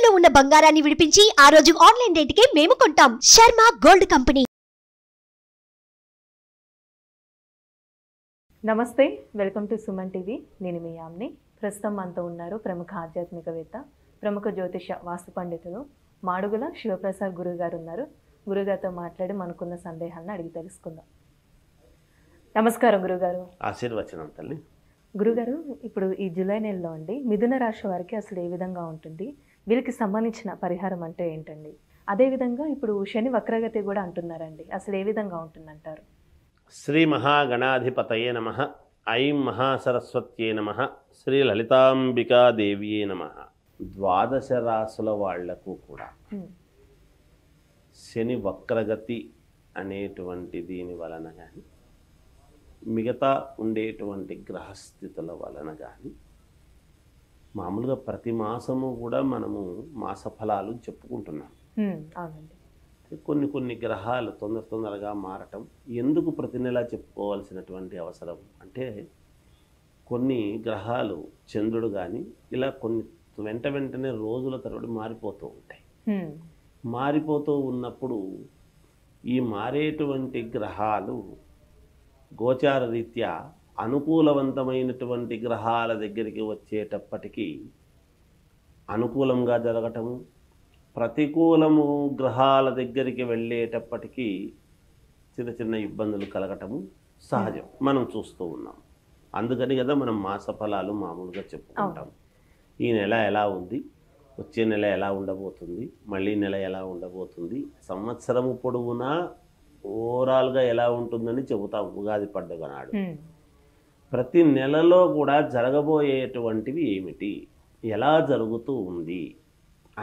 తాకట్టులో ఉన్న బంగారాన్ని విడిపించి ఆ రోజు ఆన్లైన్ రేటుకే మేము కొంటాం. Sharma gold company. నమస్తే, వెల్కమ్ టు సుమన్ టీవీ. నేను మీ యామ్ని. ప్రస్తుతం మనతో ఉన్నారు ప్రముఖ ఆధ్యాత్మికవేత్త, ప్రముఖ జ్యోతిష వాస్తు పండితులు మాడుగుల శివప్రసాద్ గురువు గారు ఉన్నారు. గురుగారితో మాట్లాడి మనకున్న సందేహాలను అడిగి తెలుసుకుందాం. నమస్కారం గురుగారు. ఆశీర్వచనం తల్లి. గురుగారు, ఇప్పుడు ఈ జూలై నెలలో అండి మిథున రాశి వారికి అసలు ఏ విధంగా ఉంటుంది, వీళ్ళకి సంబంధించిన పరిహారం అంటే ఏంటండి? అదేవిధంగా ఇప్పుడు శని వక్రగతి కూడా అంటున్నారండి, అసలు ఏ విధంగా ఉంటుందంటారు? శ్రీ మహాగణాధిపతయే నమః. ఐం మహాసరస్వత్యే నమః. శ్రీ లలితాంబికాదేవియే నమః. ద్వాదశ రాసుల వాళ్లకు కూడా శని వక్రగతి అనేటువంటి దీని వలన కానీ, మిగతా ఉండేటువంటి గ్రహస్థితుల వలన కానీ, మామూలుగా ప్రతి మాసము కూడా మనము మాస ఫలాలు చెప్పుకుంటున్నాం. అవునండి. కొన్ని గ్రహాలు తొందరగా మారటం ఎందుకు ప్రతి నెలా చెప్పుకోవాల్సినటువంటి అవసరం అంటే, కొన్ని గ్రహాలు చంద్రుడు కానీ ఇలా కొన్ని వెంటనే రోజుల తరబడి మారిపోతూ ఉంటాయి. మారిపోతూ ఉన్నప్పుడు ఈ మారేటువంటి గ్రహాలు గోచార రీత్యా అనుకూలవంతమైనటువంటి గ్రహాల దగ్గరికి వచ్చేటప్పటికీ అనుకూలంగా జరగటము, ప్రతికూలము గ్రహాల దగ్గరికి వెళ్ళేటప్పటికీ చిన్న ఇబ్బందులు కలగటము సహజం, మనం చూస్తూ ఉన్నాం. అందుకని కదా మనం మాస ఫలాలు మామూలుగా చెప్పుకుంటాం. ఈ నెల ఎలా ఉంది, వచ్చే నెల ఎలా ఉండబోతుంది, మళ్ళీ నెల ఎలా ఉండబోతుంది, సంవత్సరము పొడవునా ఓవరాల్గా ఎలా ఉంటుందని చెబుతాం ఉగాది పండుగ నాడు. ప్రతి నెలలో కూడా జరగబోయేటువంటివి ఏమిటి, ఎలా జరుగుతూ ఉంది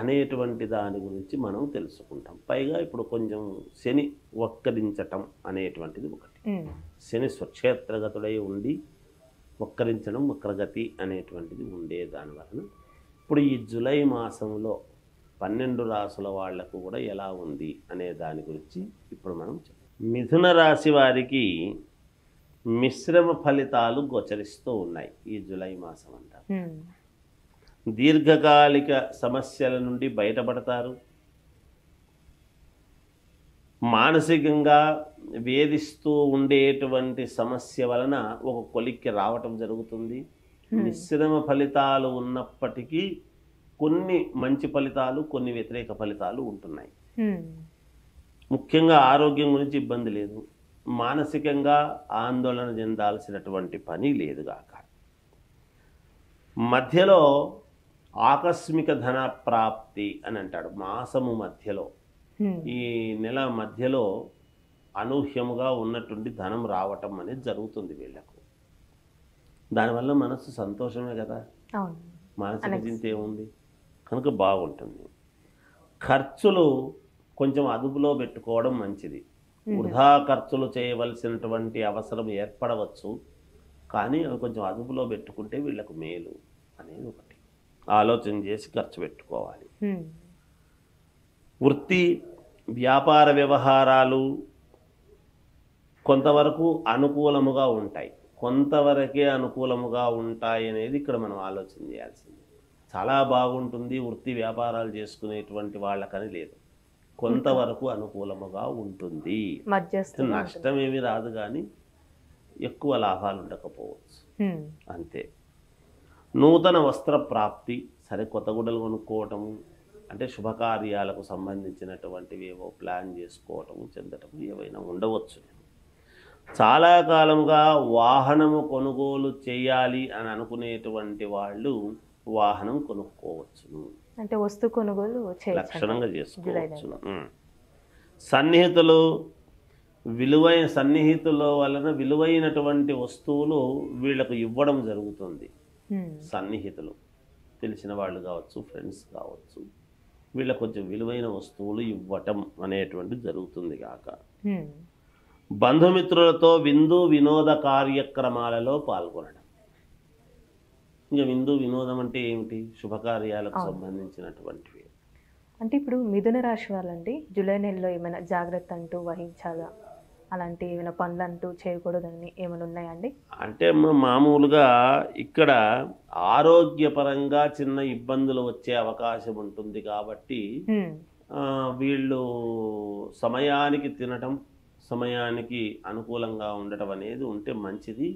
అనేటువంటి దాని గురించి మనం తెలుసుకుంటాం. పైగా ఇప్పుడు కొంచెం శని వక్రించటం అనేటువంటిది ఒకటి. శని స్వక్షేత్రగతుడై ఉండి వక్రించడం, వక్రగతి అనేటువంటిది ఉండే దానివలన ఇప్పుడు ఈ జూలై మాసంలో 12 రాసుల వాళ్లకు కూడా ఎలా ఉంది అనే దాని గురించి ఇప్పుడు మనం మిథున రాశి వారికి మిశ్రమ ఫలితాలు గోచరిస్తూ ఉన్నాయి ఈ జూలై మాసం అంతా. దీర్ఘకాలిక సమస్యల నుండి బయటపడతారు. మానసికంగా వేధిస్తూ ఉండేటువంటి సమస్య వలన ఒక కొలిక్కి రావటం జరుగుతుంది. మిశ్రమ ఫలితాలు ఉన్నప్పటికీ కొన్ని మంచి ఫలితాలు, కొన్ని వ్యతిరేక ఫలితాలు ఉంటున్నాయి. ముఖ్యంగా ఆరోగ్యం గురించి ఇబ్బంది లేదు, మానసికంగా ఆందోళన చెందాల్సినటువంటి పని లేదుగాక. మధ్యలో ఆకస్మిక ధన ప్రాప్తి అని అంటాడు. మాసము మధ్యలో, ఈ నెల మధ్యలో అనూహ్యముగా ఉన్నటువంటి ధనం రావటం అనేది జరుగుతుంది వీళ్ళకు. దానివల్ల మనసు సంతోషమే కదా, మానసిక చింత ఏముంది, కనుక బాగుంటుంది. ఖర్చులు కొంచెం అదుపులో పెట్టుకోవడం మంచిది. వృధా ఖర్చులు చేయవలసినటువంటి అవసరం ఏర్పడవచ్చు, కానీ అవి కొంచెం అదుపులో పెట్టుకుంటే వీళ్ళకు మేలు అనేది ఒకటి ఆలోచన చేసి ఖర్చు పెట్టుకోవాలి. వృత్తి వ్యాపార వ్యవహారాలు కొంతవరకు అనుకూలముగా ఉంటాయి, కొంతవరకే అనుకూలముగా ఉంటాయి అనేది ఇక్కడ మనం ఆలోచన చేయాల్సింది. చాలా బాగుంటుంది వృత్తి వ్యాపారాలు చేసుకునేటువంటి వాళ్ళకని లేదు, కొంతవరకు అనుకూలముగా ఉంటుంది. నష్టం ఏమి రాదు, కానీ ఎక్కువ లాభాలు ఉండకపోవచ్చు, అంతే. నూతన వస్త్ర ప్రాప్తి, సరే కొత్త గుడ్డలు కొనుక్కోవటము అంటే శుభకార్యాలకు సంబంధించినటువంటివి ఏవో ప్లాన్ చేసుకోవటము, చెందటము ఏవైనా ఉండవచ్చు. చాలా కాలంగా వాహనము కొనుగోలు చేయాలి అని అనుకునేటువంటి వాళ్ళు వాహనం కొనుక్కోవచ్చును, అంటే వస్తు కొనుగోలు లక్షణంగా చేసుకోవచ్చును. సన్నిహితుల వలన విలువైనటువంటి వస్తువులు వీళ్ళకు ఇవ్వడం జరుగుతుంది. సన్నిహితులు తెలిసిన వాళ్ళు కావచ్చు, ఫ్రెండ్స్ కావచ్చు, వీళ్ళకు కొంచెం విలువైన వస్తువులు ఇవ్వటం అనేటువంటి జరుగుతుంది కాక. బంధుమిత్రులతో విందు వినోద కార్యక్రమాలలో పాల్గొనడం. ఇంకా విందు వినోదం అంటే ఏమిటి, శుభకార్యాలకు సంబంధించినటువంటివి. అంటే ఇప్పుడు మిథున రాశి వాళ్ళండి జూలై నెలలో ఏమైనా జాగ్రత్త అంటూ వహించాలా అలాంటి ఏమైనా పనులు అంటూ చేయకూడదని ఏమైనా ఉన్నాయండి? అంటే మామూలుగా ఇక్కడ ఆరోగ్యపరంగా చిన్న ఇబ్బందులు వచ్చే అవకాశం ఉంటుంది కాబట్టి వీళ్ళు సమయానికి తినటం, సమయానికి అనుకూలంగా ఉండటం అనేది ఉంటే మంచిది.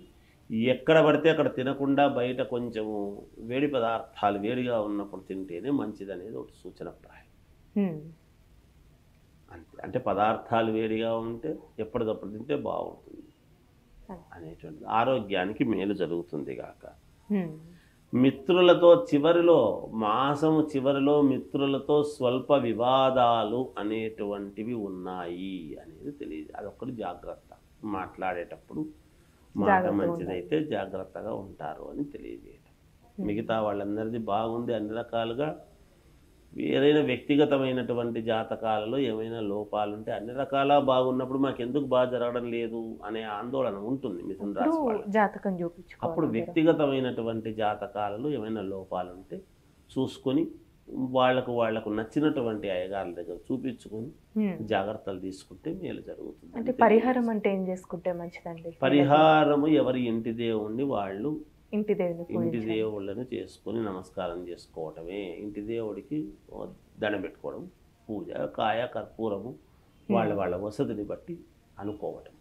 ఎక్కడ పడితే అక్కడ తినకుండా బయట కొంచెము వేడి పదార్థాలు వేడిగా ఉన్నప్పుడు తింటేనే మంచిది అనేది ఒకటి సూచనప్రాయం. అంతే. అంటే పదార్థాలు వేడిగా ఉంటే ఎప్పటికప్పుడు తింటే బాగుంటుంది అనేటువంటి ఆరోగ్యానికి మేలు జరుగుతుంది గాక. మిత్రులతో మాసము చివరిలో మిత్రులతో స్వల్ప వివాదాలు అనేటువంటివి ఉన్నాయి అనేది తెలియదు. అదొక్కటి జాగ్రత్త. మాట్లాడేటప్పుడు మాట మంచిదైతే జాగ్రత్తగా ఉంటారు అని తెలియజేయటం. మిగతా వాళ్ళందరిది బాగుంది అన్ని రకాలుగా. ఏదైనా వ్యక్తిగతమైనటువంటి జాతకాలలో ఏమైనా లోపాలుంటే అన్ని రకాల బాగున్నప్పుడు మాకు ఎందుకు బాగా జరగడం లేదు అనే ఆందోళన ఉంటుంది మిథున రాశి వాళ్ళకి. జాతకం చూపించుకోవాలి. అప్పుడు వ్యక్తిగతమైనటువంటి జాతకాలలో ఏమైనా లోపాలుంటే చూసుకొని వాళ్లకు నచ్చినటువంటి అయ్యగారుల దగ్గర చూపించుకొని జాగ్రత్తలు తీసుకుంటే మేలు జరుగుతుంది. అంటే పరిహారం అంటే ఏం చేసుకుంటే మంచిదండి? పరిహారము ఎవరి ఇంటి దేవుణ్ణి వాళ్ళు ఇంటి దేవుళ్ళను చేసుకొని నమస్కారం చేసుకోవటమే. ఇంటి దేవుడికి దండం పెట్టుకోవడం, పూజ, కాయ కర్పూరము వాళ్ళ వసతిని బట్టి అనుకోవటం.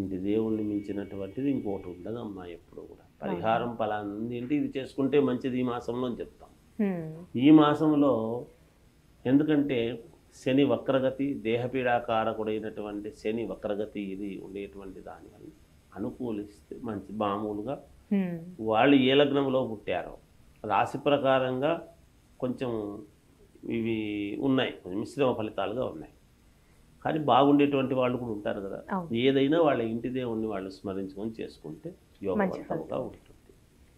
ఇంటి దేవుణ్ణి మించినటువంటిది ఇంకోటి ఉండదమ్మా ఎప్పుడు కూడా. పరిహారం పలాంది ఏంటి ఇది చేసుకుంటే మంచిది ఈ మాసంలో అని చెప్తాం. ఈ మాసంలో ఎందుకంటే శని వక్రగతి, దేహపీడాకారకుడైనటువంటి శని వక్రగతి ఇది ఉండేటువంటి దానివల్ల అనుకూలిస్తే మంచి. మామూలుగా వాళ్ళు ఏ లగ్నంలో పుట్టారో రాశి ప్రకారంగా కొంచెం ఇవి ఉన్నాయి, కొంచెం మిశ్రమ ఫలితాలుగా ఉన్నాయి. కానీ బాగుండేటువంటి వాళ్ళు కూడా ఉంటారు కదా. ఏదైనా వాళ్ళ ఇంటి దేవుణ్ణి వాళ్ళు స్మరించుకొని చేసుకుంటే యోగవంతంగా ఉంటుంది.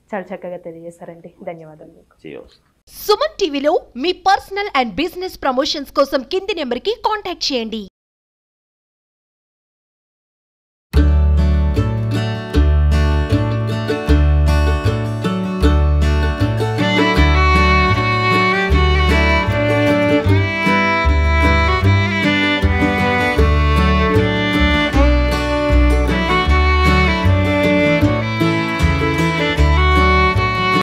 చాలా చక్కగా తెలియజేశారండి. ధన్యవాదాలు. చేయవచ్చు. సుమన్ టీవీలో మీ పర్సనల్ అండ్ బిజినెస్ ప్రమోషన్స్ కోసం కింది నెంబర్కి కాంటాక్ట్ చేయండి.